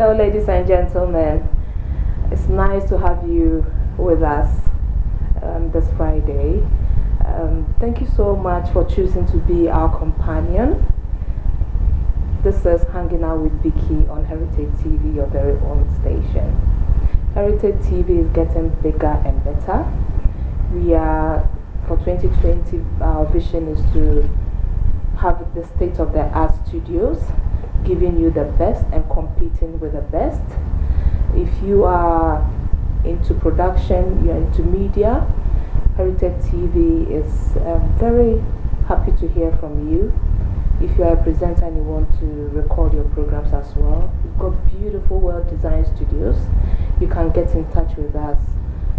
Hello, ladies and gentlemen. It's nice to have you with us this Friday. Thank you so much for choosing to be our companion. This is Hanging Out with Vicky on Heritage TV, your very own station. Heritage TV is getting bigger and better. We are, for 2020, our vision is to have the state-of-the-art studios, giving you the best and competing with the best. If you are into production, you're into media, Heritage TV is very happy to hear from you. If you are a presenter and you want to record your programs as well, we've got beautiful, well-designed studios. You can get in touch with us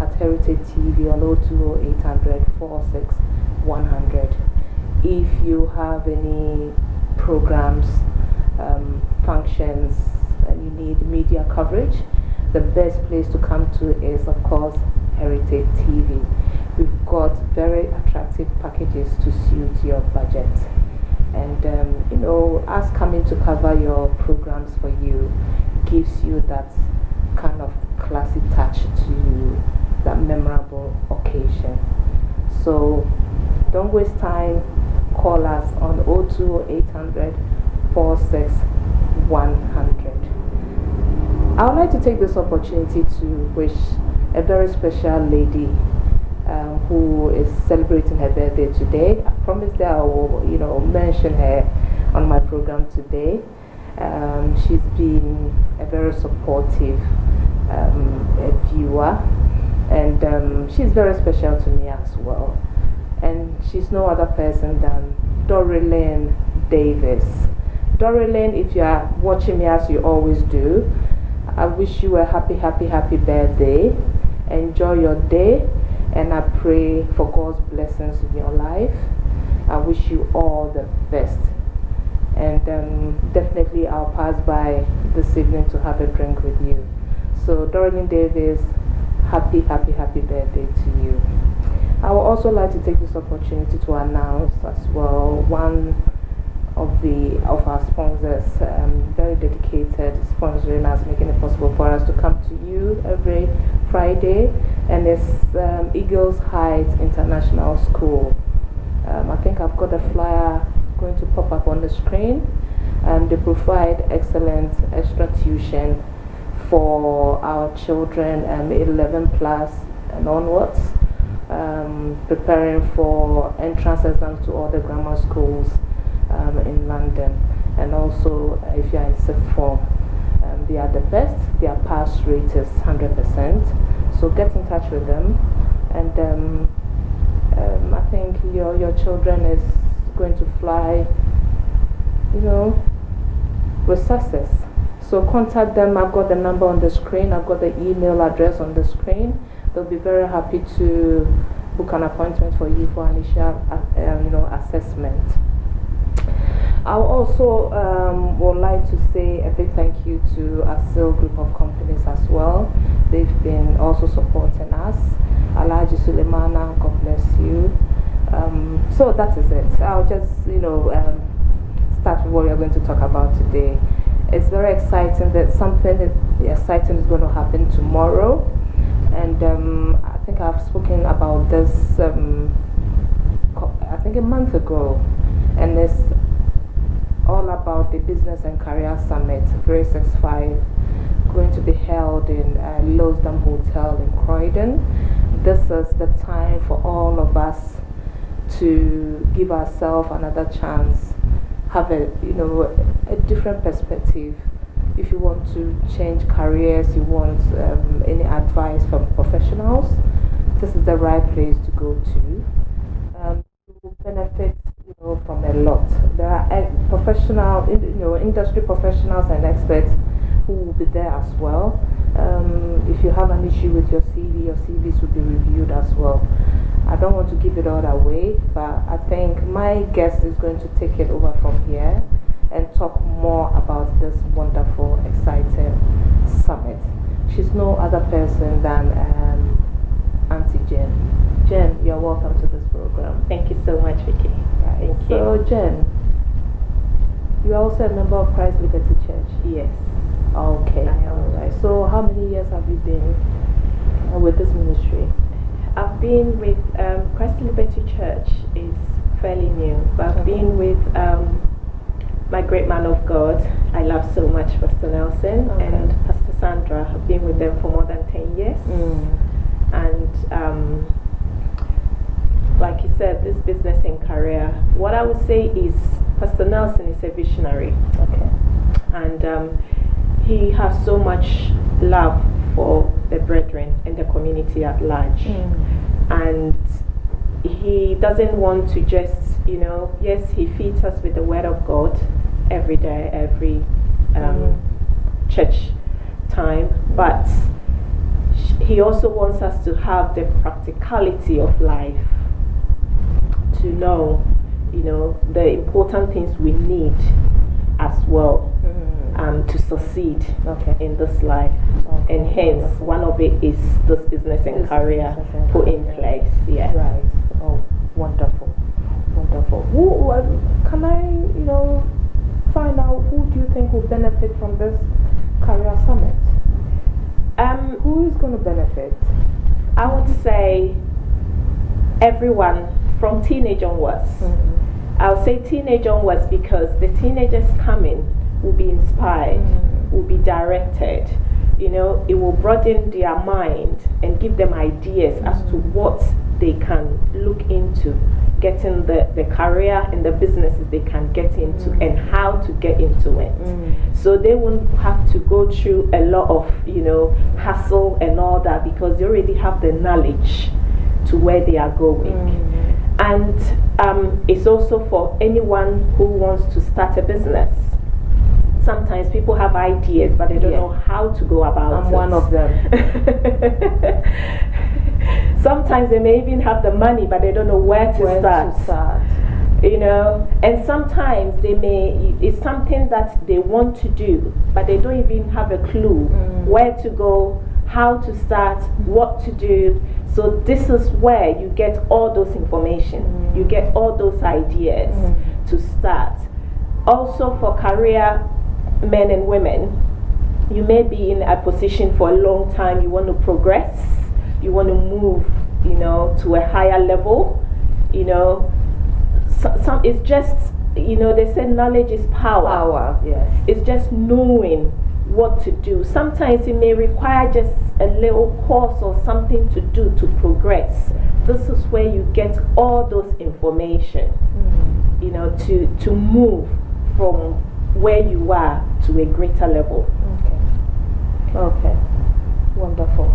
at Heritage TV on 020-800 46 100. If you have any programs, functions, and you need media coverage, the best place to come to is, of course, Heritage TV. We've got very attractive packages to suit your budget. And, you know, us coming to cover your programs for you gives you that kind of classy touch to that memorable occasion. So don't waste time. Call us on 020-800 46 100. I would like to take this opportunity to wish a very special lady who is celebrating her birthday today. I promised that I will, you know, mention her on my program today. She's been a very supportive viewer, and she's very special to me as well. And she's no other person than Dorilyn Davis. Dorilyn, if you are watching me as you always do, I wish you a happy, happy, happy birthday. Enjoy your day, and I pray for God's blessings in your life. I wish you all the best. And definitely I'll pass by this evening to have a drink with you. So Dorilyn Davis, happy, happy, happy birthday to you. I would also like to take this opportunity to announce as well one of our sponsors, very dedicated, sponsoring us, making it possible for us to come to you every Friday, and it's Eagles Heights International School. I think I've got a flyer going to pop up on the screen. They provide excellent extra tuition for our children, 11 plus and onwards, preparing for entrance exams to all the grammar schools in London. And also, if you are in sixth form, they are the best. Their pass rate is 100%. So get in touch with them. And I think your children is going to fly, you know, with success. So contact them. I've got the number on the screen. I've got the email address on the screen. They'll be very happy to book an appointment for you for initial assessment. I also would like to say a big thank you to ASIL group of companies as well. They've been also supporting us. Alaji Suleimana, God bless you. So that is it. I'll just, start with what we're going to talk about today. It's very exciting that something exciting is going to happen tomorrow. And I think I've spoken about this, I think a month ago. And it's all about the Business and Career Summit 365, going to be held in Losdam Hotel in Croydon. This is the time for all of us to give ourselves another chance, have a different perspective. If you want to change careers, you want any advice from professionals, this is the right place to go to. You will benefit from a lot. There are professional, industry professionals and experts who will be there as well. If you have an issue with your CVs will be reviewed as well. I don't want to give it all away, but I think my guest is going to take it over from here and talk more about this wonderful, exciting summit. She's no other person than Auntie Jen. Jen, you're welcome to this program. Thank you so much, Vicky. Thank you. Jen, you are also a member of Christ Liberty Church. Yes. Okay. I am. All right. So how many years have you been with this ministry? I've been with Christ Liberty Church is fairly new, but I've been with my great man of God. I love so much Pastor Nelson and Pastor Sandra. I've been with them for more than 10 years. And like you said, this business and career, what I would say is Pastor Nelson is a visionary. Okay. And he has so much love for the brethren and the community at large. And he doesn't want to just, yes, he feeds us with the word of God every day, every church time, but he also wants us to have the practicality of life, to know, the important things we need as well to succeed in this life. And hence, one of it is this business and career put in place. Yeah. Right. Oh, wonderful. Wonderful. Can I, find out who do you think will benefit from this career summit? Who is going to benefit? I would say everyone from teenage onwards. I'll say teenage onwards because the teenagers coming will be inspired, will be directed. It will broaden their mind and give them ideas as to what they can look into, getting the career and the businesses they can get into and how to get into it. So they won't have to go through a lot of, hassle and all that because they already have the knowledge to where they are going. And it's also for anyone who wants to start a business. Sometimes people have ideas, but they don't know how to go about it. I'm one of them. Sometimes they may even have the money, but they don't know where to start. And sometimes it's something that they want to do, but they don't even have a clue where to go, how to start, what to do. So this is where you get all those information, you get all those ideas to start. Also for career men and women, you may be in a position for a long time, you want to progress, you want to move, to a higher level, it's just, they say knowledge is power. Yes. It's just knowing what to do. Sometimes it may require just a little course or something to do to progress. This is where you get all those information, to move from where you are to a greater level. Okay. Wonderful.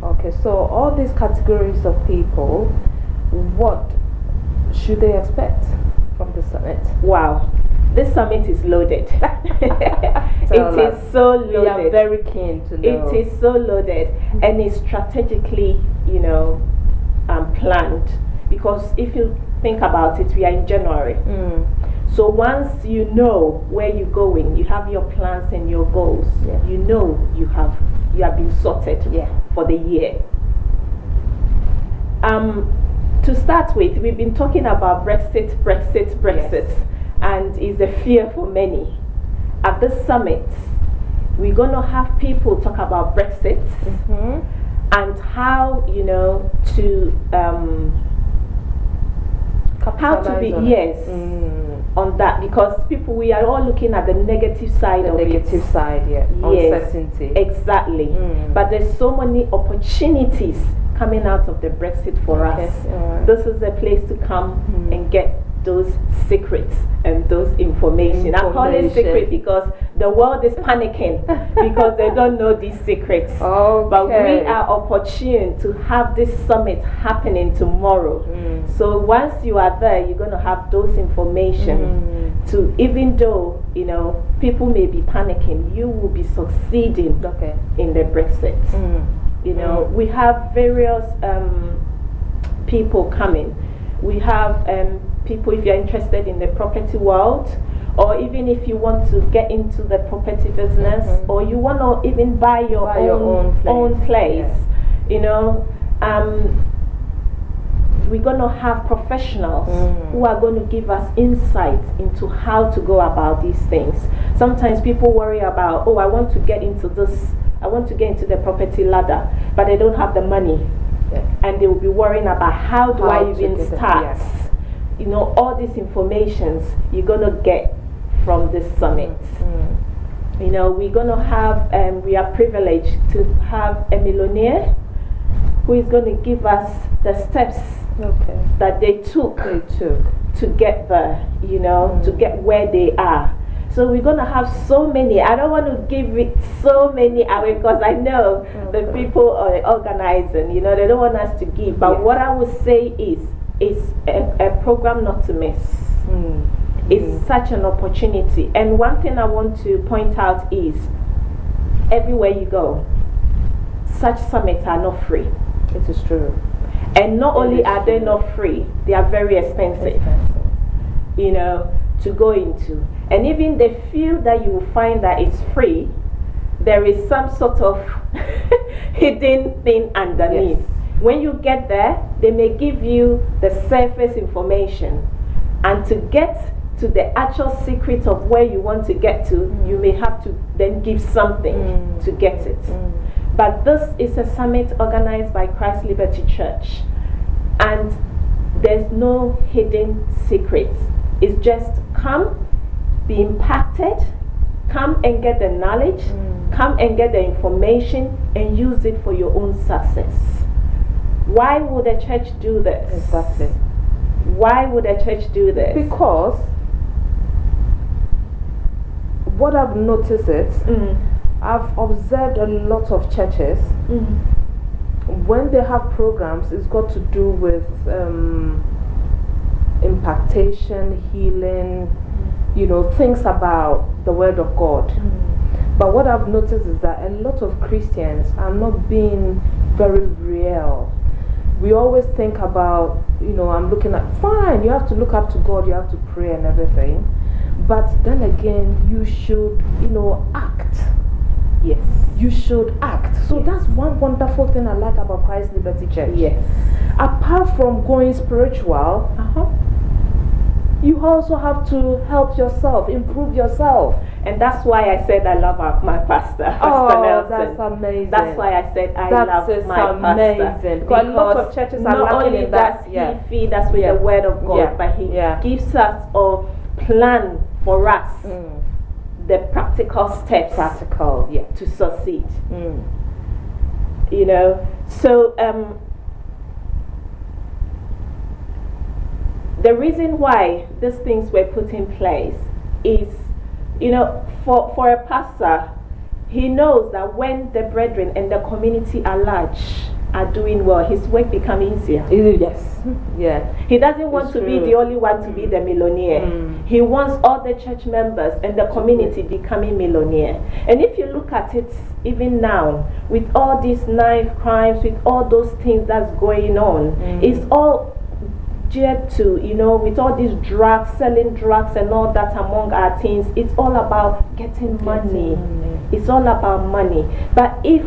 Okay, so all these categories of people, what should they expect from the summit? Wow, this summit is loaded. It is so loaded. We are very keen to know. It is so loaded, and it's strategically, planned. Because if you think about it, we are in January. So once you know where you're going, you have your plans and your goals. You know you have been sorted for the year. To start with, we've been talking about Brexit, and it's a fear for many. At this summit, we're going to have people talk about Brexit and how, to be on that, because we are all looking at the negative side of it. Negative side, uncertainty. Exactly. But there's so many opportunities coming out of the Brexit for us. This is a place to come and get those secrets and those information. I call it secret because the world is panicking because they don't know these secrets. But we are opportune to have this summit happening tomorrow. So once you are there, you're going to have those information to, even though people may be panicking, you will be succeeding in the Brexit. We have various people coming. We have people, if you're interested in the property world, or even if you want to get into the property business, or you want to even buy your own place. we're going to have professionals who are going to give us insight into how to go about these things. Sometimes people worry about, I want to get into this, I want to get into the property ladder, but they don't have the money. And they will be worrying about how do I even start? You know, all these informations you're going to get from this summit. You know, we're going to have, we are privileged to have a millionaire who is going to give us the steps that they took to get there, you know, to get where they are. So we're going to have so many. I don't want to give it so many away because I know the people are organizing, you know, they don't want us to give. But what I would say is a program not to miss. It's such an opportunity. And one thing I want to point out is everywhere you go, such summits are not free. It is true. And not only are they not free, they are very expensive. You know, to go into. And even they feel that you will find that it's free, there is some sort of hidden thing underneath. When you get there, they may give you the surface information, and to get to the actual secret of where you want to get to, you may have to then give something to get it. But this is a summit organized by Christ Liberty Church, and there's no hidden secrets. It's just come, be impacted, come and get the knowledge, come and get the information and use it for your own success. Why would a church do this? Exactly. Why would a church do this? Because what I've noticed I've observed a lot of churches, when they have programs, it's got to do with impactation, healing, you know, things about the Word of God. But what I've noticed is that a lot of Christians are not being very real. We always think about, you know, I'm looking at, fine, you have to look up to God, you have to pray and everything. But then again, you should, you know, act. Yes. You should act. So that's one wonderful thing I like about Christ Liberty Church. Yes. Apart from going spiritual, you also have to help yourself, improve yourself. And that's why I said I love my pastor, Pastor Nelson. That's amazing. That's why I said I love my pastor. Because a lot of churches are lacking in that. Not only does he feed us with the Word of God, but he gives us a plan for us, the practical steps to succeed. You know, so the reason why these things were put in place is, you know, for a pastor, he knows that when the brethren and the community at large are doing well, his work becomes easier. Yes. Yeah. He doesn't want to be the only one to be the millionaire. He wants all the church members and the community becoming millionaire. And if you look at it even now, with all these knife crimes, with all those things that's going on, it's all geared to, you know, with all these drugs, selling drugs and all that among our teens, it's all about getting money. It's all about money. But if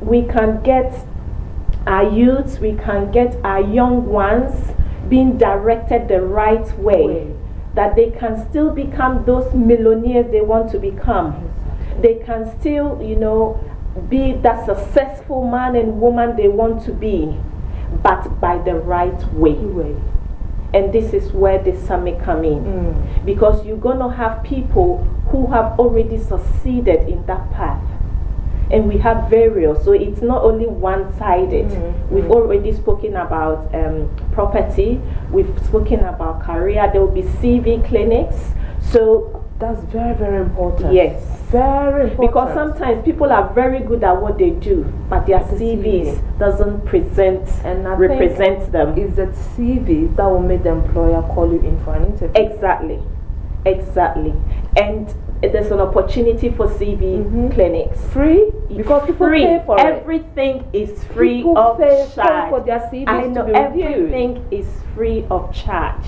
we can get our youths, we can get our young ones being directed the right way, that they can still become those millionaires they want to become. They can still, you know, be that successful man and woman they want to be, but by the right way. And this is where the summit come in. Because you're going to have people who have already succeeded in that path. And we have various, so it's not only one-sided. We've already spoken about property, we've spoken about career, there will be CV clinics. So that's very, very important. Yes. Very important. Because sometimes people are very good at what they do, but their CVs doesn't present and represent them. It's the CVs that will make the employer call you in for an interview. Exactly. And there's an opportunity for CV clinics. Free? Because people pay for everything is free of charge. For their CVs I know, everything is free of charge.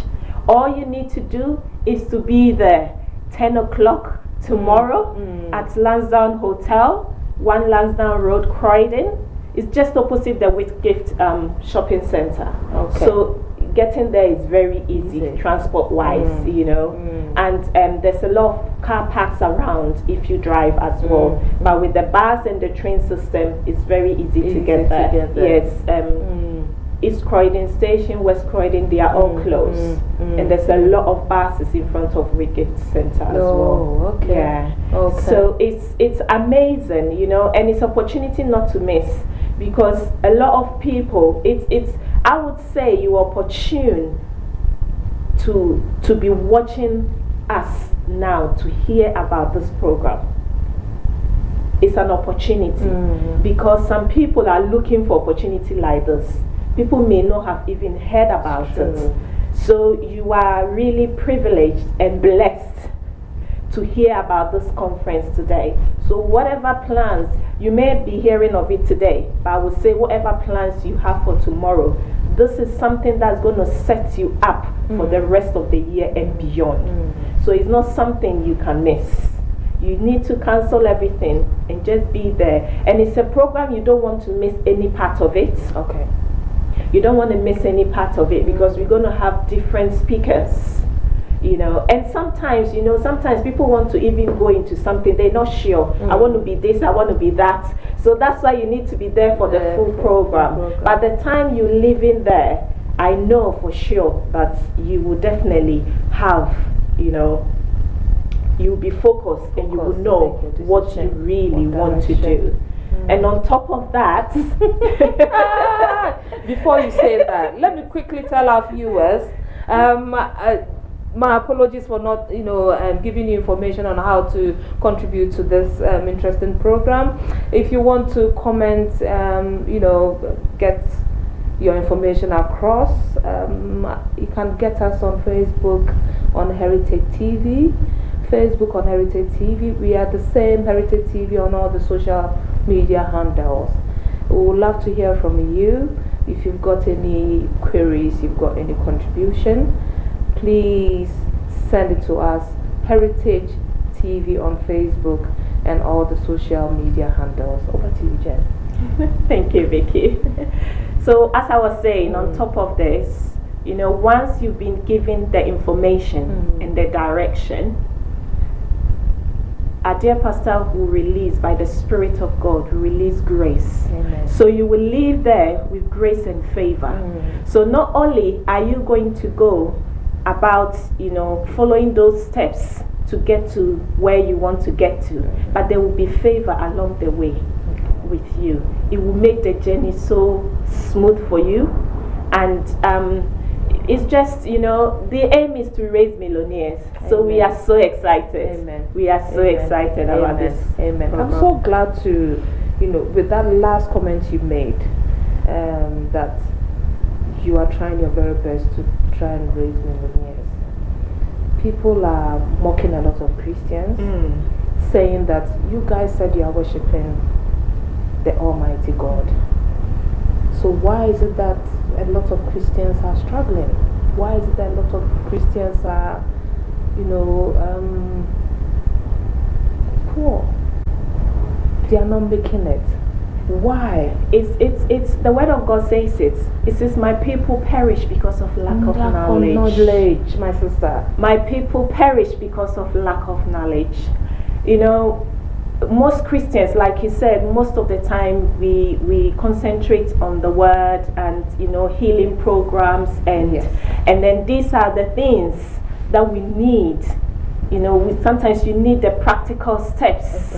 All you need to do is to be there 10 o'clock tomorrow at Lansdowne Hotel, 1 Lansdowne Road, Croydon. It's just opposite the Whitgift shopping center. Okay. So getting there is very easy transport-wise, you know. And there's a lot of car parks around if you drive as well. But with the bus and the train system, it's very easy to get there. Yes. East Croydon Station, West Croydon, they are all close. And there's a lot of buses in front of Whitgift Center as well. Okay. Yeah. Okay. So it's amazing, you know, and it's opportunity not to miss, because a lot of people, it's I would say you are opportune to be watching us now, to hear about this program. It's an opportunity because some people are looking for opportunity like this. People may not have even heard about it. So you are really privileged and blessed to hear about this conference today. So whatever plans, you may be hearing of it today, but I would say whatever plans you have for tomorrow, this is something that's going to set you up for the rest of the year and beyond. So it's not something you can miss. You need to cancel everything and just be there. And it's a program you don't want to miss any part of it. Okay. You don't want to miss any part of it, because we're going to have different speakers, you know. And sometimes, you know, sometimes people want to even go into something they're not sure. I want to be this, I want to be that. So that's why you need to be there for the full program. By the time you live in there, I know for sure that you will definitely have, you know, you'll be focused and you will know what you really want to do. And on top of that, before you say that, let me quickly tell our viewers, my apologies for not, you know, giving you information on how to contribute to this interesting program. If you want to comment, you know, get your information across, you can get us on Facebook on HeritageTV. Facebook on HeritageTV. We are the same HeritageTV on all the social media handles. We would love to hear from you. If you've got any queries, you've got any contribution, please send it to us. HeritageTV on Facebook and all the social media handles. Over to you, Jen. Thank you, Vicky. So as I was saying, on top of this, you know, once you've been given the information and the direction, our dear pastor will release, by the Spirit of God, will release grace. Amen. So you will live there with grace and favor. So not only are you going to go about, you know, following those steps to get to where you want to get to, but there will be favor along the way with you. It will make the journey so smooth for you. And it's just, you know, the aim is to raise millionaires. So we are so excited. Amen. We are so excited about this. Amen. I'm so glad to, you know, with that last comment you made, that you are trying your very best to try and raise millionaires. People are mocking a lot of Christians, saying that you guys said you are worshiping the Almighty God. So why is it that a lot of Christians are struggling? Why is it that a lot of Christians are, you know, poor? They are not making it. Why? It's the word of God says it. It says, my people perish because of lack of knowledge. My sister. My people perish because of lack of knowledge. You know, most Christians, like you said, most of the time we concentrate on the word and, you know, healing programs and and then these are the things that we need. You know, sometimes you need the practical steps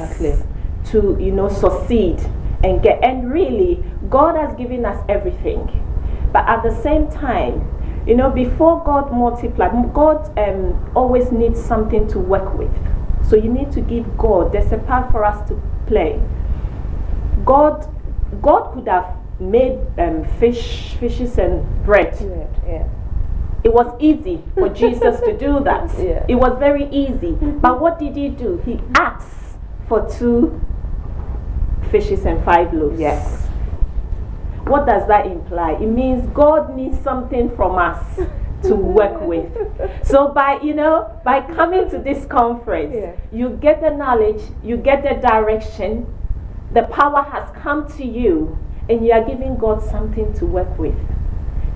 to, you know, succeed and get. And really, God has given us everything, but at the same time, you know, before God multiplies, God always needs something to work with. So you need to give God. There's a part for us to play. God could have made fishes and bread. It was easy for Jesus to do that. It was very easy. But what did he do? He asked for 2 fishes and 5 loaves. Yes. What does that imply? It means God needs something from us to work with. So by coming to this conference, you get the knowledge, you get the direction, the power has come to you, and you are giving God something to work with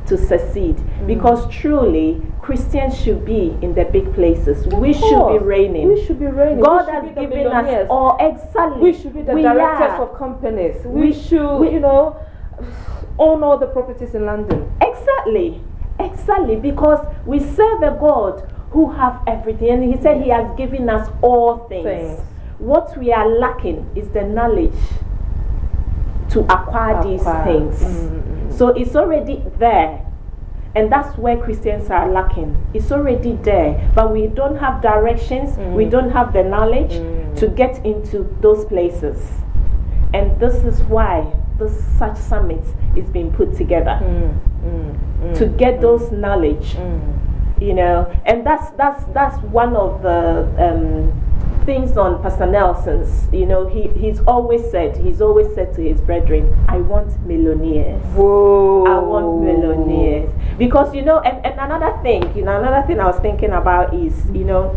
to succeed. Because truly, Christians should be in the big places. We should be reigning. We should be reigning. God has given us all. Exactly. We should be the directors of companies. We should, you know, own all the properties in London. Exactly. Because we serve a God who have everything, and He said He has given us all things. What we are lacking is the knowledge to acquire these things. So it's already there. And that's where Christians are lacking. It's already there, but we don't have directions, we don't have the knowledge to get into those places. And this is why such summit is being put together to get those knowledge, you know. And that's one of the things on Pastor Nelson's. You know, he's always said to his brethren, I want millionaires. Whoa. I want millionaires. Because, you know, and another thing I was thinking about is, you know,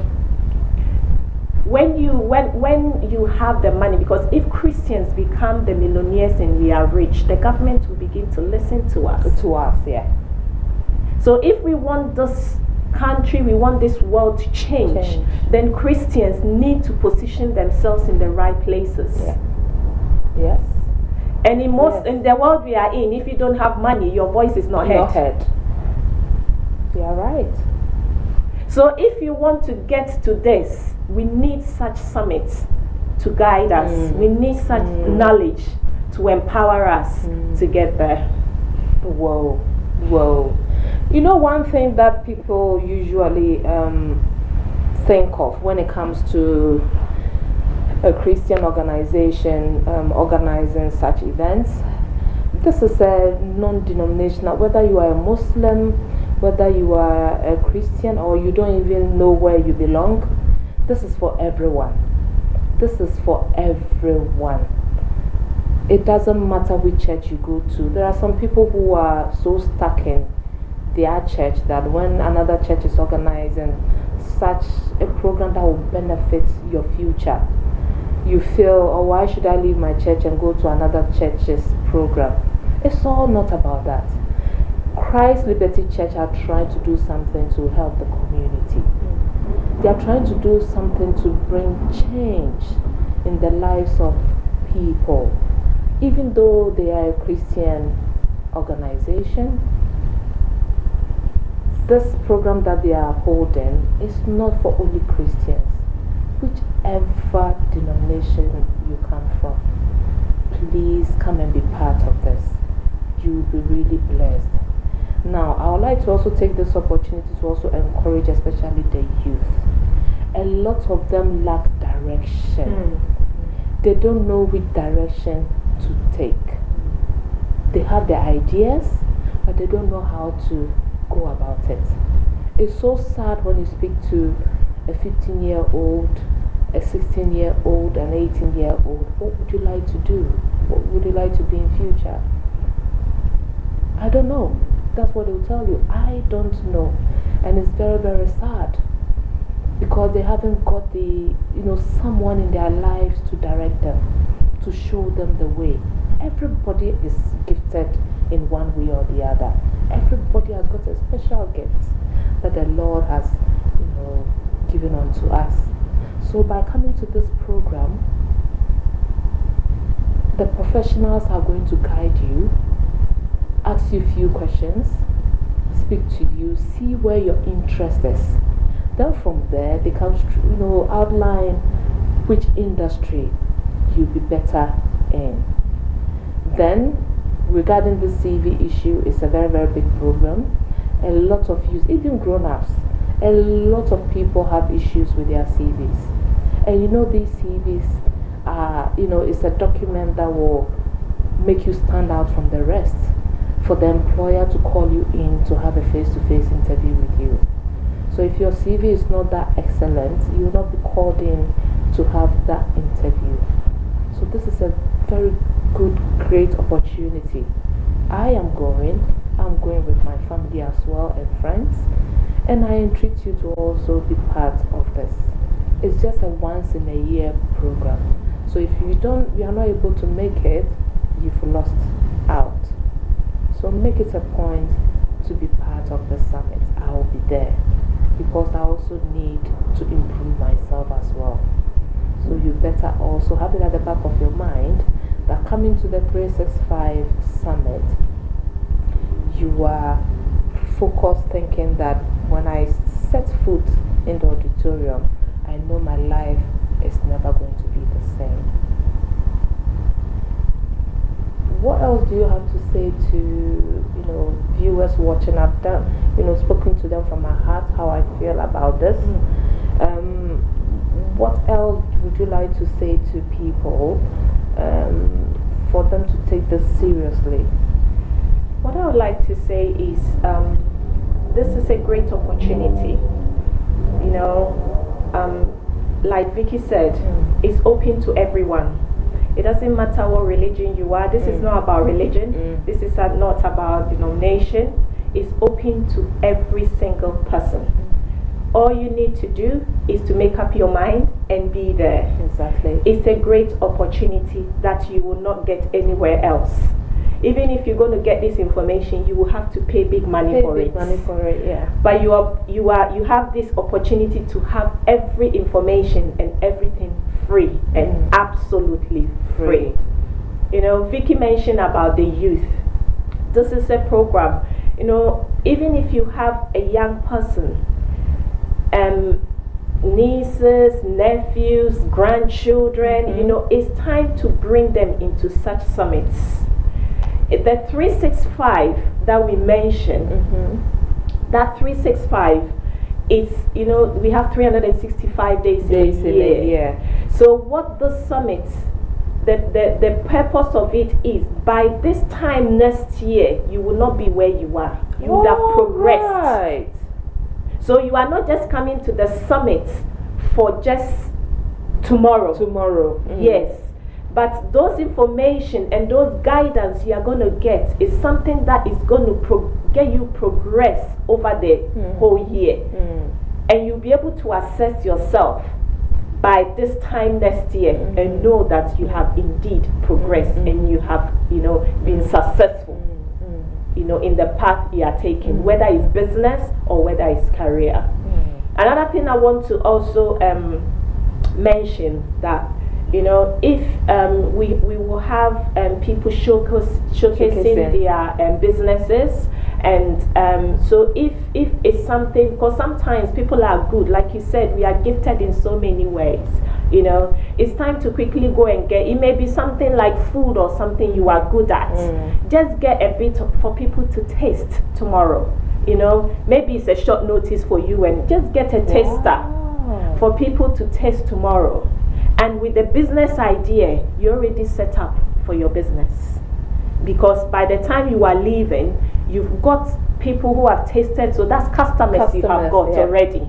when you have the money, because if Christians become the millionaires and we are rich, the government will begin to listen to us. Yeah. So if we want this country, we want this world to change, then Christians need to position themselves in the right places. Yeah. Yes. And in the world we are in, if you don't have money, your voice is not heard. You are right. So if you want to get to this, we need such summits to guide us. We need such knowledge to empower us to get there. Whoa. You know, one thing that people usually think of when it comes to a Christian organization organizing such events, this is a non-denominational, whether you are a Muslim, whether you are a Christian, or you don't even know where you belong. This is for everyone. This is for everyone. It doesn't matter which church you go to. There are some people who are so stuck in their church that when another church is organizing such a program that will benefit your future, you feel, oh, why should I leave my church and go to another church's program? It's all not about that. Christ Liberty Church are trying to do something to help the community. They are trying to do something to bring change in the lives of people. Even though they are a Christian organization, this program that they are holding is not for only Christians. Whichever denomination you come from, please come and be part of this. You will be really blessed. Now, I would like to also take this opportunity to also encourage especially the youth. A lot of them lack direction. They don't know which direction to take. They have the ideas, but they don't know how to go about it. It's so sad when you speak to a 15-year-old, a 16-year-old, an 18-year-old. What would you like to do? What would you like to be in future? I don't know. That's what they'll tell you. I don't know. And it's very, very sad, because they haven't got someone in their lives to direct them, to show them the way. Everybody is gifted in one way or the other. Everybody has got a special gift that the Lord has, given unto us. So by coming to this program, the professionals are going to guide you, ask you a few questions, speak to you, see where your interest is. Then from there, they can outline which industry you'll be better in. Then, regarding the CV issue, it's a very, very big problem. A lot of youth, even grown-ups, a lot of people have issues with their CVs. And these CVs are, it's a document that will make you stand out from the rest, for the employer to call you in to have a face-to-face interview with you. So if your CV is not that excellent, you will not be called in to have that interview. So this is a very good, great opportunity. I'm going with my family as well and friends, and I entreat you to also be part of this. It's just a once-in-a-year program. So if you are not able to make it, you've lost. out. So make it a point to be part of the summit. I will be there because I also need to improve myself as well. So you better also have it at the back of your mind that coming to the 365 summit, you are focused thinking that when I set foot in the auditorium, I know my life is never going to be the same. What else do you have to say to, viewers watching? I've done, spoken to them from my heart how I feel about this. What else would you like to say to people for them to take this seriously? What I would like to say is this is a great opportunity. Like Vicky said, it's open to everyone. It doesn't matter what religion you are. This is not about religion. This is not about denomination. It's open to every single person. All you need to do is to make up your mind and be there. Exactly. It's a great opportunity that you will not get anywhere else. Even if you're going to get this information, you will have to pay big money for it. Yeah. But you have this opportunity to have every information and everything free and absolutely free. Vicky mentioned about the youth. This is a program. Even if you have a young person, nieces, nephews, grandchildren, it's time to bring them into such summits. The 365 that we mentioned, that 365 is, we have 365 days in a year. So what the summit, the purpose of it is, by this time next year, you will not be where you are. You would have progressed. Right. So you are not just coming to the summit for just tomorrow. Yes. But those information and those guidance you are going to get is something that is going to get you progress over the whole year. And you'll be able to assess yourself by this time next year and know that you have indeed progressed and you have, been successful, in the path you are taking, whether it's business or whether it's career. Another thing I want to also mention that, if we will have people showcasing their businesses, and so if it's something, because sometimes people are good, like you said, we are gifted in so many ways. It's time to quickly go and get. It may be something like food or something you are good at. Just get a bit for people to taste tomorrow. Maybe it's a short notice for you, and just get a taster for people to taste tomorrow. And with the business idea, you're already set up for your business. Because by the time you are leaving, you've got people who have tasted, so that's customers you have got already.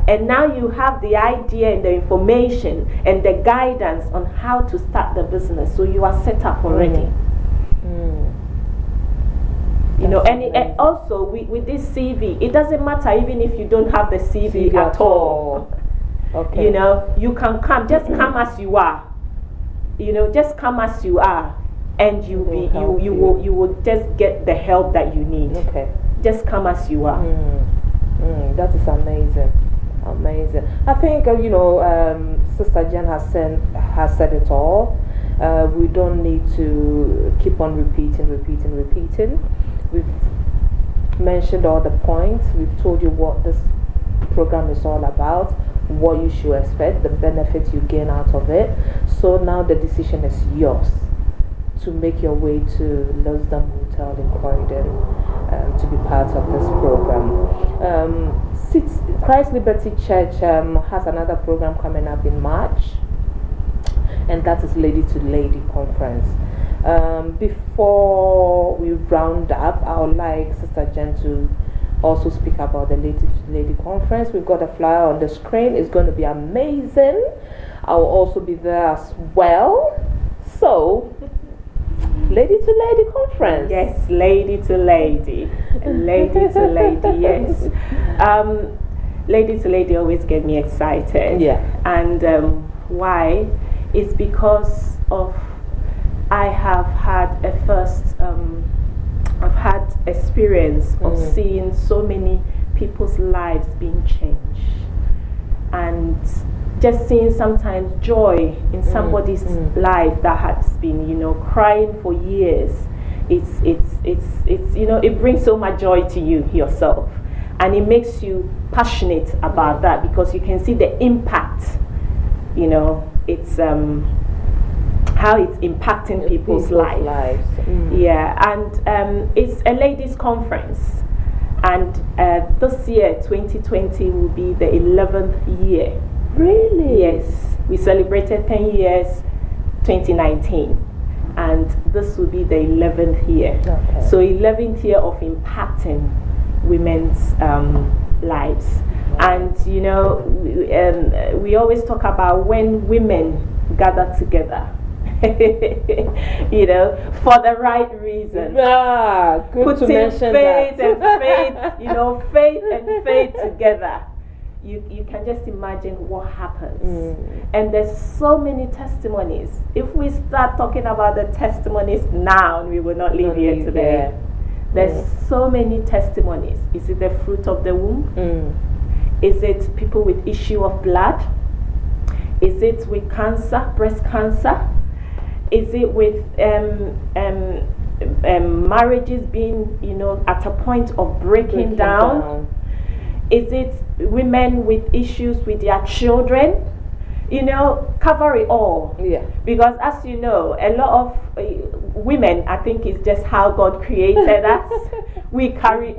And now you have the idea and the information and the guidance on how to start the business, so you are set up already. And also with this CV, it doesn't matter even if you don't have the CV at all. Okay. You can come, just come as you are. Just come as you are, and you will just get the help that you need. Okay. Just come as you are. That is amazing. I think Sister Jen has said it all. We don't need to keep on repeating. We've mentioned all the points. We've told you what this program is all about, what you should expect, the benefits you gain out of it. So now the decision is yours to make your way to Losdam Hotel in Croydon to be part of this program. Christ Liberty Church has another program coming up in March, and that is Lady to Lady Conference. Before we round up, I would like Sister Jen to also speak about the Lady to Lady Conference. We've got a flyer on the screen. It's going to be amazing. I will also be there as well. So, Lady to Lady Conference. Yes, Lady to Lady. Lady to Lady, yes. Lady to Lady always get me excited. Yeah. And why? It's because of I have had I've had experience of seeing so many people's lives being changed, and just seeing sometimes joy in somebody's life that has been, crying for years. It's it brings so much joy to you yourself, and it makes you passionate about that, because you can see the impact. It's how it's impacting people's lives. Yeah, and it's a ladies' conference, and this year, 2020, will be the 11th year. Really? Yes, we celebrated 10 years, 2019, and this will be the 11th year. Okay. So 11th year of impacting women's lives. And we always talk about when women gather together, for the right reason. Good Putting to mention faith that. and faith, faith and faith together. You can just imagine what happens. And there's so many testimonies. If we start talking about the testimonies now, we will not leave here today. There's so many testimonies. Is it the fruit of the womb? Is it people with issue of blood? Is it with cancer, breast cancer? Is it with marriages being, at a point of breaking down? Is it women with issues with their children? Cover it all. Yeah. Because as you know, a lot of women, I think it's just how God created us. We carry.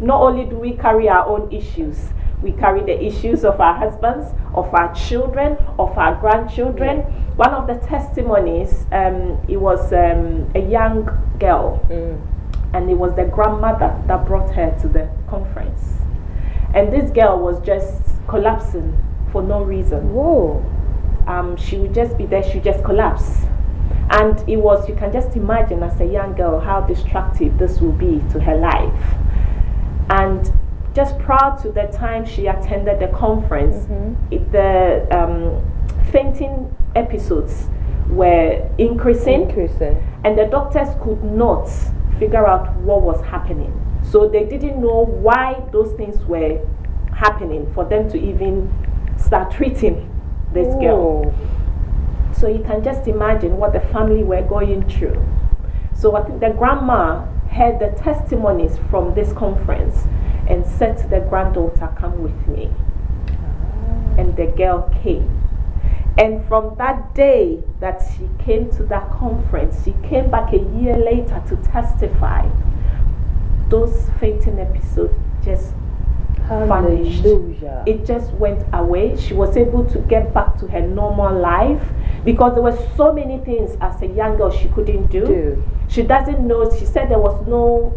Not only do we carry our own issues, we carry the issues of our husbands, of our children, of our grandchildren. Yeah. One of the testimonies, it was a young girl, and it was the grandmother that brought her to the conference. And this girl was just collapsing for no reason. Whoa. She would just be there, she would just collapse. And it was, you can just imagine as a young girl how destructive this will be to her life. And just prior to the time she attended the conference, the fainting episodes were increasing, and the doctors could not figure out what was happening. So they didn't know why those things were happening for them to even start treating this girl. So you can just imagine what the family were going through. So I think the grandma heard the testimonies from this conference and said to the granddaughter, "Come with me." And the girl came. And from that day that she came to that conference, she came back a year later to testify. Those fainting episodes just vanished. It just went away. She was able to get back to her normal life, because there were so many things as a young girl she couldn't do. She doesn't know. She said there was no,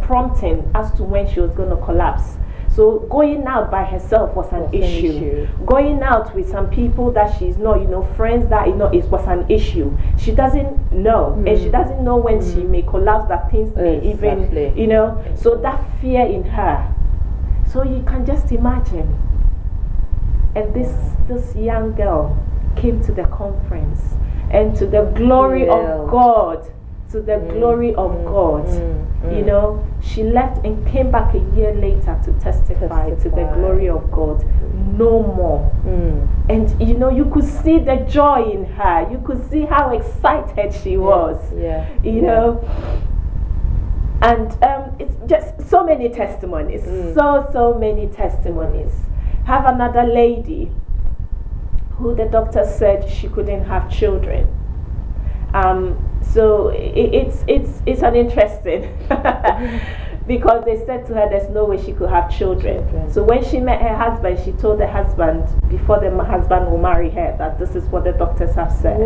prompting as to when she was going to collapse. So going out by herself was an issue. Going out with some people that she's not, friends that it was an issue. She doesn't know, and she doesn't know when she may collapse, that things may even, So that fear in her. So you can just imagine. And this young girl came to the conference, and to the glory of God, she left and came back a year later to testify to the glory of God. No more. And you could see the joy in her. You could see how excited she was. And it's just so many testimonies. So many testimonies. Have another lady who the doctor said she couldn't have children. So it's an interesting because they said to her there's no way she could have children. So when she met her husband, she told the husband, before the husband will marry her, that this is what the doctors have said.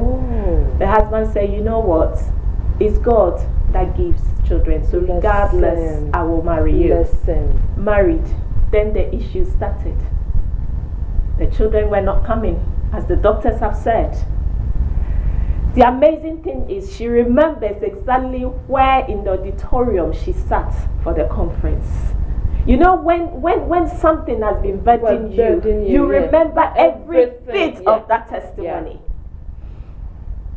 The husband said, "You know what? It's God that gives children. So regardless, I will marry you." Married. Then the issue started. The children were not coming, as the doctors have said. The amazing thing is she remembers exactly where in the auditorium she sat for the conference. When something has been burdening you remember every bit of that testimony.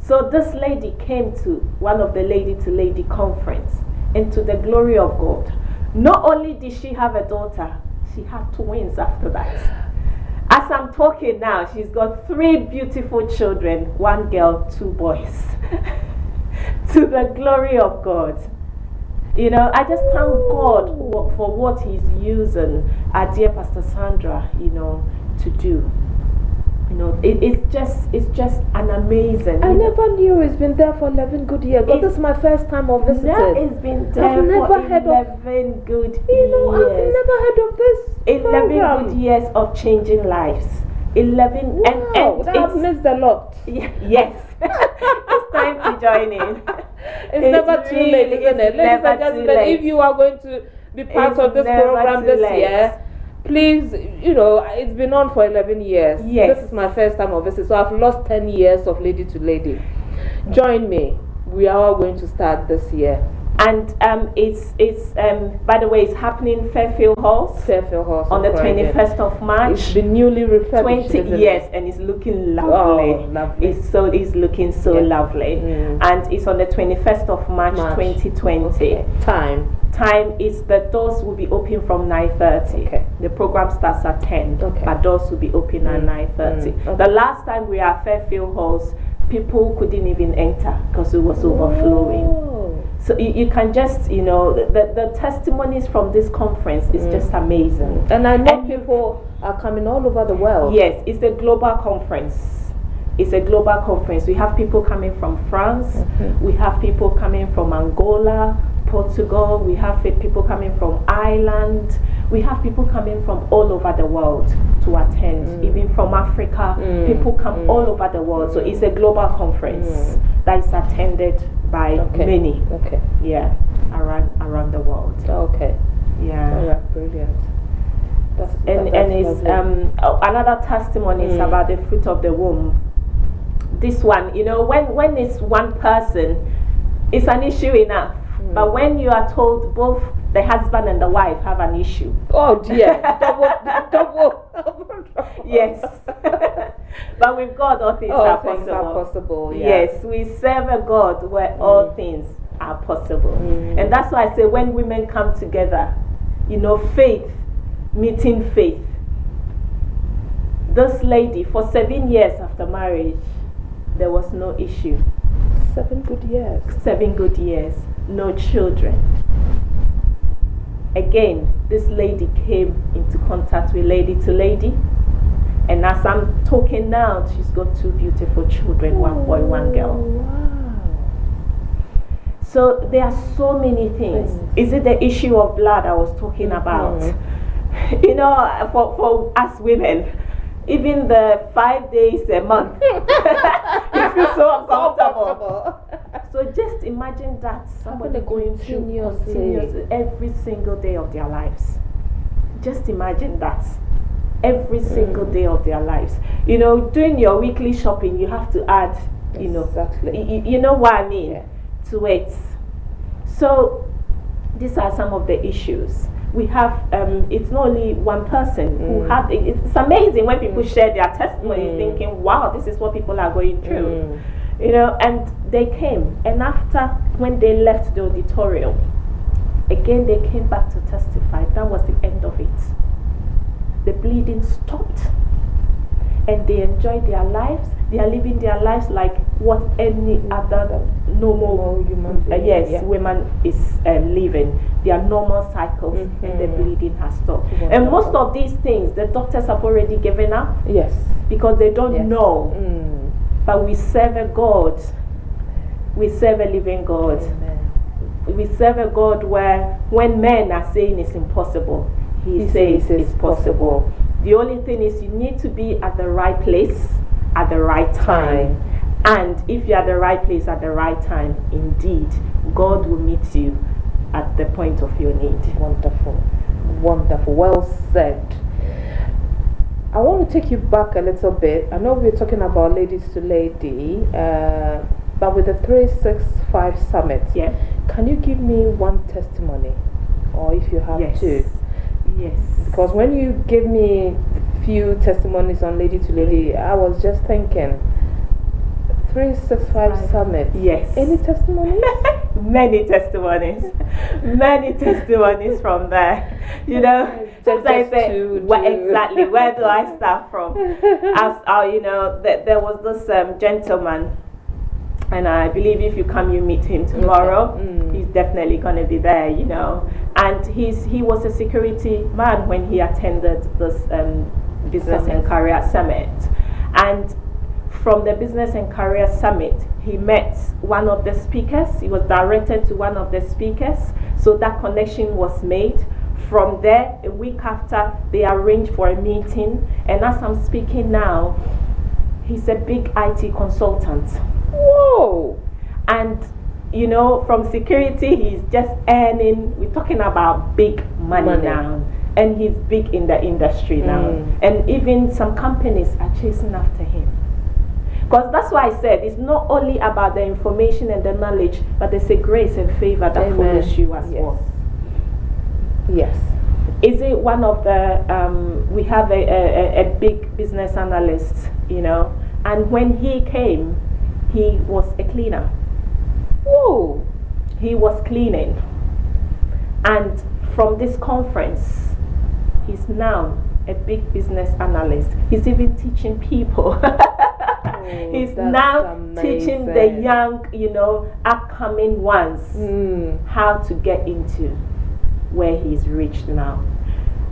So this lady came to one of the lady-to-lady conference, and to the glory of God, not only did she have a daughter, she had twins after that. As I'm talking now, she's got 3 beautiful children, 1 girl, 2 boys. To the glory of God. You know, I just thank God for what He's using our dear Pastor Sandra, you know, to do. You know, it's just an amazing. I never knew it's been there for 11 good years. But this is my first time of visiting. It's been there for 11 good years. You know, I've never heard of this 11 program. good years of changing lives. 11. Wow, and I've missed a lot. Yes. It's time to join in. It's never too late, isn't it? Ladies and gentlemen, if you are going to be part of this program this year, please, you know, it's been on for 11 years. Yes. This is my first time of visit, so I've lost 10 years of lady to lady. Join me. We are all going to start this year. And it's by the way, it's happening Fairfield Halls. Fairfield Halls on the 21st of March. It's been newly refurbished. 20 years, and it's looking lovely. Oh, lovely. It's looking so lovely. And it's on the 21st of March. 2020. Okay. Time is the doors will be open from 9:30. Okay. The program starts at 10. Okay. But doors will be open at 9:30. Okay. The last time we were at Fairfield Halls, people couldn't even enter because it was overflowing. So you can just, you know, the testimonies from this conference is just amazing. And I know people are coming all over the world. Yes, it's a global conference. It's a global conference. We have people coming from France. We have people coming from Angola, Portugal. We have people coming from Ireland. We have people coming from all over the world to attend. Even from Africa, people come all over the world. So it's a global conference that is attended by many. Okay. Yeah, around the world. Okay. Yeah. Oh, yeah, brilliant. That's it's another testimony is about the fruit of the womb. This one, you know, when it's one person, it's an issue enough. But when you are told both the husband and the wife have an issue. Oh dear. double. Yes. But with God, all things are possible. Yeah. Yes, we serve a God where all things are possible. And that's why I say when women come together, you know, faith meeting faith. This lady, for 7 years after marriage, there was no issue. 7 good years. 7 good years. No children. Again, this lady came into contact with lady to lady. And as I'm talking now, she's got 2 beautiful children, 1 boy, 1 girl. Wow. So there are so many things. Is it the issue of blood I was talking about? You know, for us women, even the 5 days a month, you feel so uncomfortable. So just imagine that somebody going through continuously every single day of their lives. Just imagine that. Every single day of their lives. You know, doing your weekly shopping, you have to add, you know, you know what I mean, to it. So these are some of the issues. We have, it's not only one person who had, it's amazing when people share their testimonies thinking, wow, this is what people are going through. You know, and they came, and after, when they left the auditorium, again they came back to testify. That was the end of it. The bleeding stopped, and they enjoyed their lives. They are living their lives like what any other normal human woman is living. Their normal cycles, and the bleeding has stopped. And most of these things, the doctors have already given up. Yes. Because they don't know. But we serve a God. We serve a living God. Amen. We serve a God where when men are saying it's impossible, He says it's possible. The only thing is you need to be at the right place at the right time. And if you're at the right place at the right time, indeed, God will meet you at the point of your need. Wonderful. Wonderful. Well said. I want to take you back a little bit. I know we're talking about ladies to lady, but with the 365 summit, can you give me one testimony? Or if you have two? Yes. Because when you gave me few testimonies on lady to lady, I was just thinking 365 Summit. Yes. Any testimonies? Many testimonies from there. You know, sometimes I say, exactly, where do I start from? You know, there was this gentleman, and I believe if you come, you meet him tomorrow. He's definitely going to be there, you know. And he was a security man when he attended this Business and Career Summit. And from the Business and Career Summit, he met one of the speakers. He was directed to one of the speakers. So that connection was made. From there, a week after, they arranged for a meeting. And as I'm speaking now, he's a big IT consultant. Whoa! And, you know, from security, he's just earning, we're talking about big money now. And he's big in the industry now. And even some companies are chasing after him. Because that's why I said it's not only about the information and the knowledge, but there's a grace and favor that follows you as well. Yes. Is it one of the, we have a big business analyst, you know, and when he came, he was a cleaner. Whoa! He was cleaning. And from this conference, he's now a big business analyst. He's even teaching people. He's now teaching the young, you know, upcoming ones how to get into where he's reached now.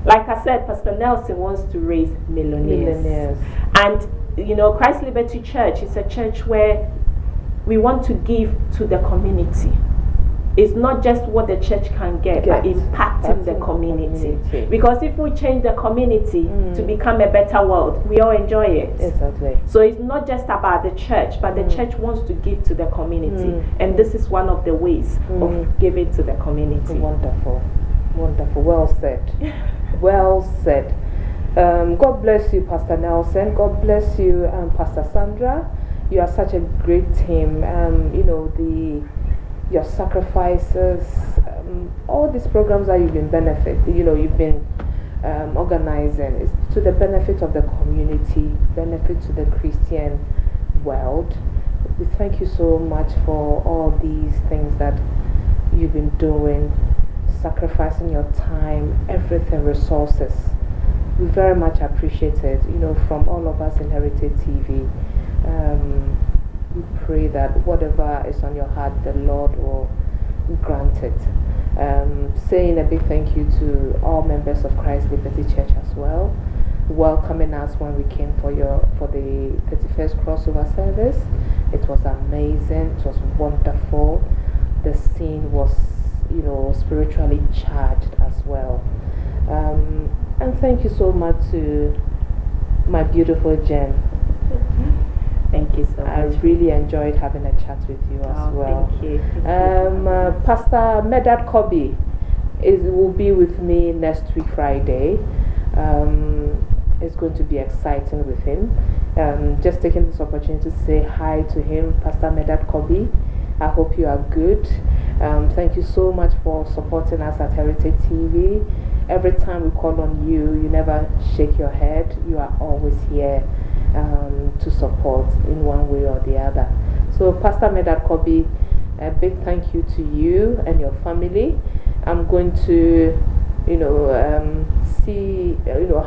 Like I said, Pastor Nelson wants to raise millionaires. And, you know, Christ Liberty Church is a church where we want to give to the community. It's not just what the church can get, but impacting the community. Because if we change the community to become a better world, we all enjoy it. Exactly. So it's not just about the church, but the church wants to give to the community. And this is one of the ways of giving to the community. Wonderful. Wonderful. Well said. Well said. God bless you, Pastor Nelson. God bless you, Pastor Sandra. You are such a great team. You know, your sacrifices, all these programs that you've been you've been organizing is to the benefit of the community, benefit to the Christian world. We thank you so much for all these things that you've been doing, sacrificing your time, everything, resources. We very much appreciate it, you know, from all of us in HeritageTV. We pray that whatever is on your heart, the Lord will grant it. Saying a big thank you to all members of Christ Liberty Church as well, welcoming us when we came for the 31st crossover service. It was amazing. It was wonderful. The scene was, you know, spiritually charged as well. And thank you so much to my beautiful Jen. Thank you so much. I really enjoyed having a chat with you as well. Thank you. Pastor Medad Kobi will be with me next week, Friday. It's going to be exciting with him. Just taking this opportunity to say hi to him, Pastor Medad Kobi. I hope you are good. Thank you so much for supporting us at HeritageTV. Every time we call on you, you never shake your head. You are always here to support in one way or the other. So, Pastor Medad Kobi, a big thank you to you and your family. I'm going to, you know,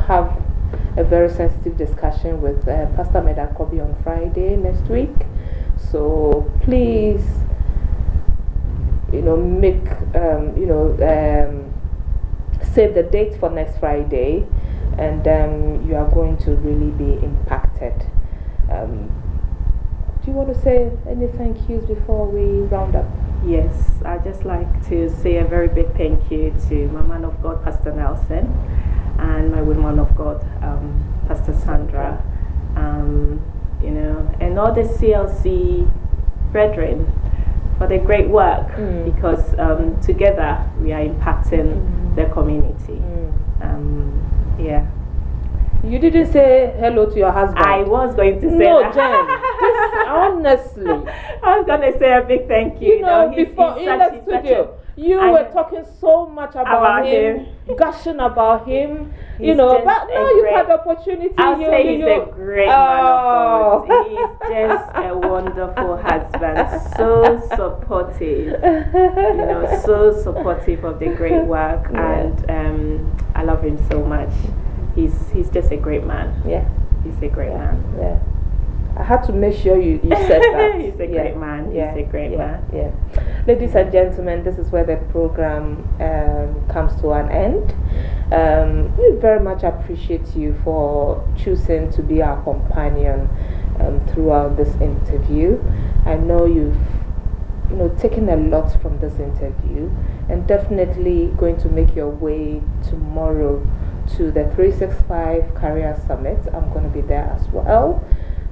have a very sensitive discussion with Pastor Medad Kobi on Friday next week. So please, you know, save the date for next Friday, and you are going to really be impacted. Do you want to say any thank yous before we round up? Yes, I'd just like to say a very big thank you to my man of God, Pastor Nelson, and my woman of God, Pastor Sandra, you know, and all the CLC brethren for the great work, because together we are impacting the community. You didn't say hello to your husband. I was going to say no, that. Jen. Honestly. I was going to say a big thank you. You know, before in the studio, you were talking so much about him, gushing about him, you know, but now you've had the opportunity. I'll say he's a great man of God. He's just a wonderful husband, so supportive, you know, so supportive of the great work, and I love him so much. He's just a great man. Yeah. He's a great man. Yeah. I had to make sure you said that. He's a great man. He's a great man. Yeah. Ladies and gentlemen, this is where the program comes to an end. We very much appreciate you for choosing to be our companion throughout this interview. I know you've taken a lot from this interview, and definitely going to make your way tomorrow to the 365 Career Summit. I'm going to be there as well.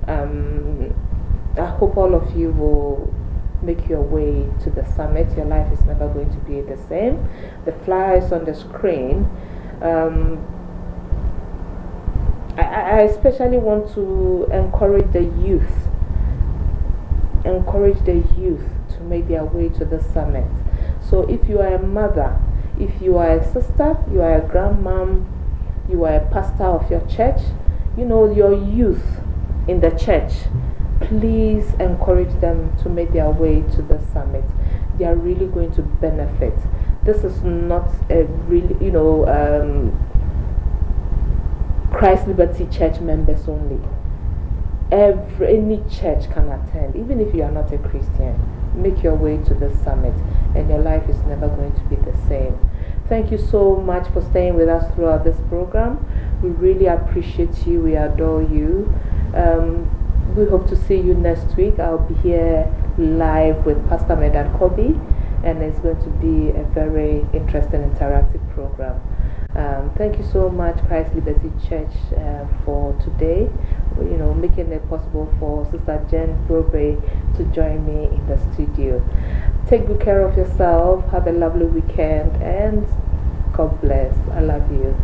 I hope all of you will make your way to the summit. Your life is never going to be the same. The flyer is on the screen. I especially want to encourage the youth. Encourage the youth to make their way to the summit. So if you are a mother, if you are a sister, you are a grandmom, you are a pastor of your church, your youth in the church, please encourage them to make their way to the summit. They are really going to benefit. This is not a really, Christ Liberty Church members only. Any church can attend, even if you are not a Christian. Make your way to the summit, and your life is never going to be the same. Thank you so much for staying with us throughout this program. We really appreciate you. We adore you. We hope to see you next week. I'll be here live with Pastor Medan Kobi, and it's going to be a very interesting, interactive program. Thank you so much, Christ Liberty Church, for today. Making it possible for Sister Jen Brobbey to join me in the studio. Take good care of yourself. Have a lovely weekend, and God bless. I love you.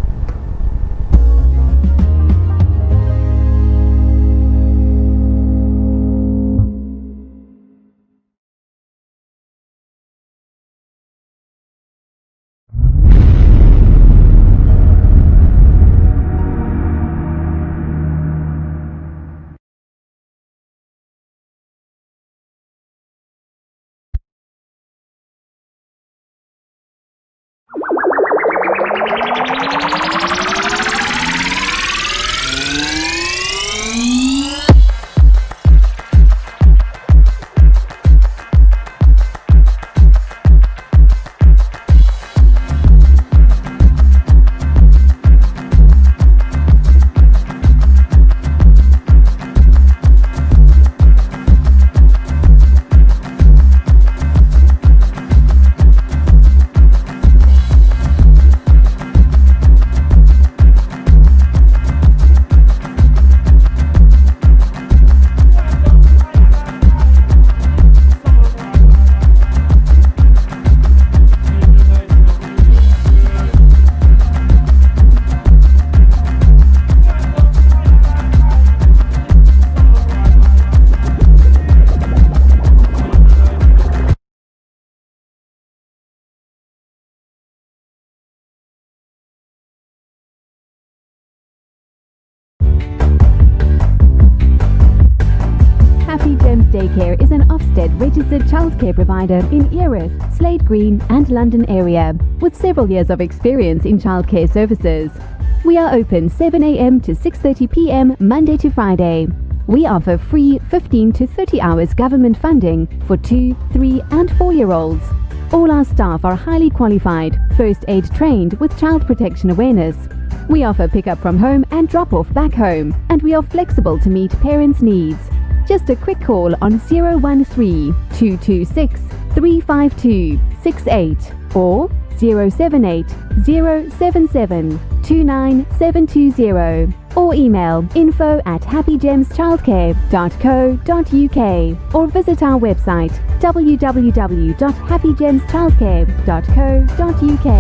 Daycare is an Ofsted registered childcare provider in Erith, Slade Green and London area with several years of experience in childcare services. We are open 7 a.m. to 6:30 p.m. Monday to Friday. We offer free 15 to 30 hours government funding for 2, 3 and 4-year-olds. All our staff are highly qualified, first aid trained with child protection awareness. We offer pick-up from home and drop-off back home, and we are flexible to meet parents' needs. Just a quick call on 013 226 352 68 or 078 077 29720 or email info@happygemschildcare.co.uk or visit our website www.happygemschildcare.co.uk.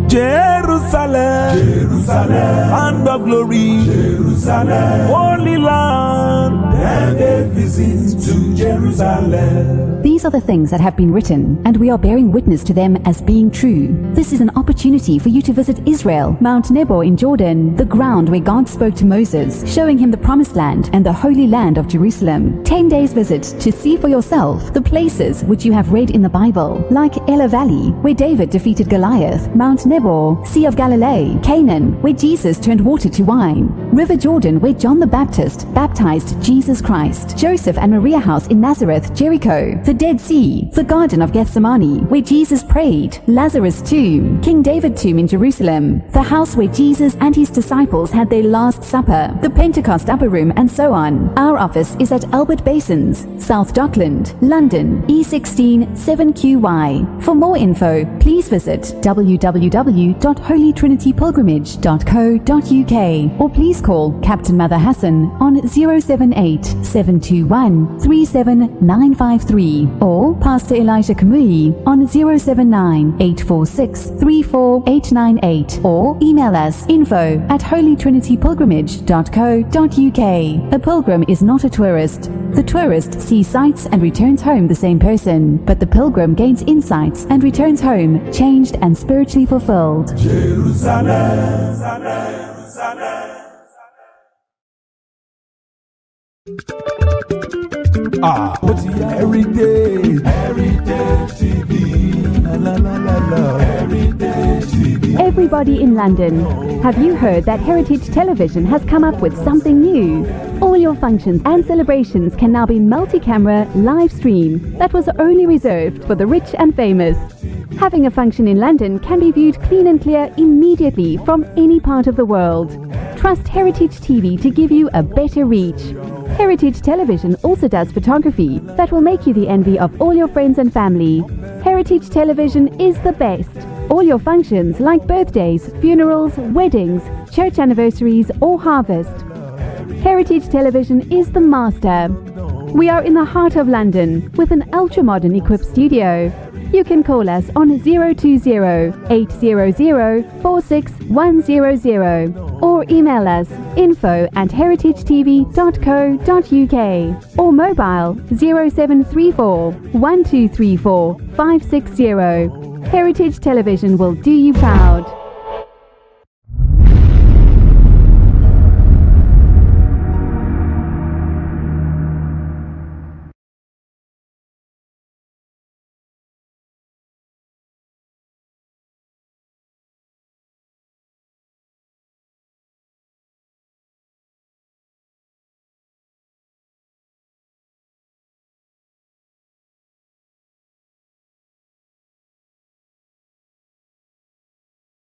Jerusalem. Jerusalem, Jerusalem, land of glory, Jerusalem, holy land, and a visit to Jerusalem. These are the things that have been written, and we are bearing witness to them as being true. This is an opportunity for you to visit Israel, Mount Nebo in Jordan, the ground where God spoke to Moses, showing him the promised land and the holy land of Jerusalem. 10 days visit to see for yourself the places which you have read in the Bible, like Elah Valley, where David defeated Goliath, Mount Nebo, Sea of Galilee, Canaan, where Jesus turned water to wine, River Jordan, where John the Baptist baptized Jesus Christ, Joseph and Maria House in Nazareth, Jericho, the Dead Sea, the Garden of Gethsemane, where Jesus prayed, Lazarus' tomb, King David tomb in Jerusalem, the house where Jesus and his disciples had their Last Supper, the Pentecost Upper Room, and so on. Our office is at Albert Basins, South Dockland, London, E16 7QY. For more info, please visit www.holytrinitypilgrimage.co.uk or please call Captain Mother Hassan on 078 721 37953 or Pastor Elijah Kamui on 079 846 34898 or email us info@holytrinitypilgrimage.co.uk. A pilgrim is not a tourist. The tourist sees sights and returns home the same person, but the pilgrim gains insights and returns home changed and spiritually fulfilled. Jerusalem, what's Heritage TV, Heritage TV. Everybody in London, have you heard that Heritage Television has come up with something new? All your functions and celebrations can now be multi-camera live stream that was only reserved for the rich and famous. Having a function in London can be viewed clean and clear immediately from any part of the world. Trust Heritage TV to give you a better reach. Heritage Television also does photography that will make you the envy of all your friends and family. Heritage Television is the best. All your functions like birthdays, funerals, weddings, church anniversaries or harvest. Heritage Television is the master. We are in the heart of London with an ultra-modern equipped studio. You can call us on 020-800-46100 or email us info@heritagetv.co.uk or mobile 0734 1234 560. Heritage Television will do you proud.